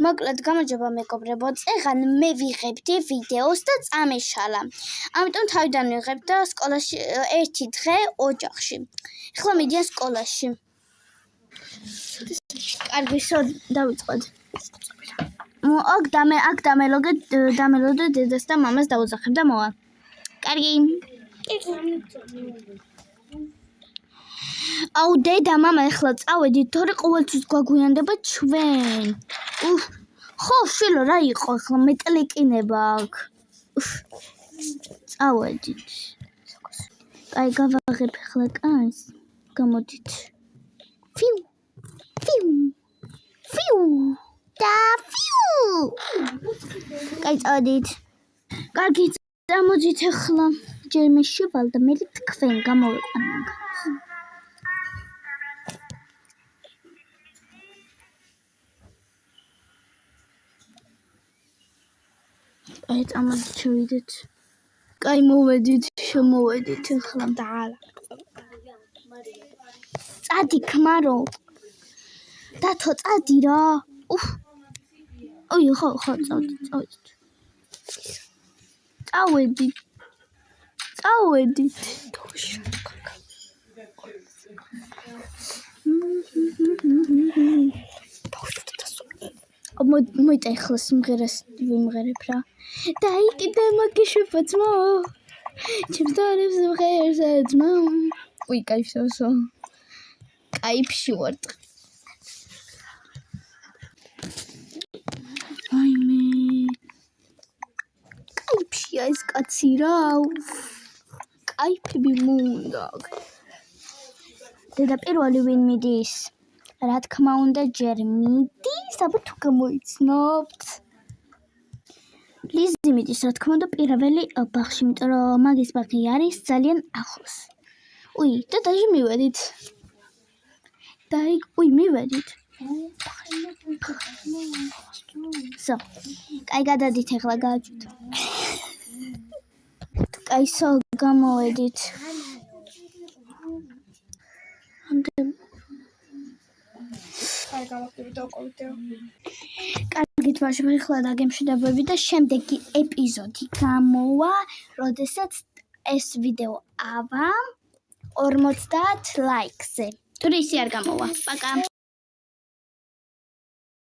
მოკლედ გამარჯობა მეგობრებო, წეგან მე ვიღებდი ვიდეოს და წამეშალა. ამიტომ თავიდან ვიღებ და სკოლაში ერთი დღე ოჯახში. ახლა მიდიან სკოლაში. კარგი, დავიწყოთ. აქ დამელოდე დედას და მამას დაუძახებ და მოვა. კარგი. აუ დედა მამა ახლა წავედით, თორე ყოველთვის გვაგვიანდება ჩვენ. ხო, შვილო რა იყო ახლა მეტლეკინება აქ. წავედით. აი გავაღებ ახლა კანს. გამოდით. ფიუ. და ფიუ. აი წავედით. კარგი, წამოდით ახლა. ჯერ მე შევალ და მე თქვენ გამოვიყვან მაგას. აი წამოდით შევიდეთ. კაი მოვედით, შემოვედით ახლა დაალა. წადი ქმარო. დათო წადი რა. ხო, წავედით. წავედით. მოიწა ახლა სიმღერას ვიმღერებ რა. დაიკიდე მაგიშიფაც მო. ჩემს დარებს ვღერსაც მო. უი, кайფსო. кайფში ვარ. აი მე. кайფშია ეს კაცი რა. кайფები მუნდა. დედა პირველი ვინ მიდის? რა თქმა უნდა ჯერ მიდის, აბა თუ გამოიცნობთ. ლიზი მიდის, რა თქმა უნდა პირველი ბაღში, იმიტომ რომ მაგის ბაღი არის ძალიან ახლოს. უი, და დაჟე მივედით. მივედით. სო, კაი გადადით ახლა გააჩვით. კაი სო, გამოვედით. კარგით, მაშინ ახლა დაგემშვიდობები და შემდეგი ეპიზოდი გამოვა, როდესაც ეს ვიდეო ავა 50 ლაიქზე. თუ ისე არ გამოვა. პაკა.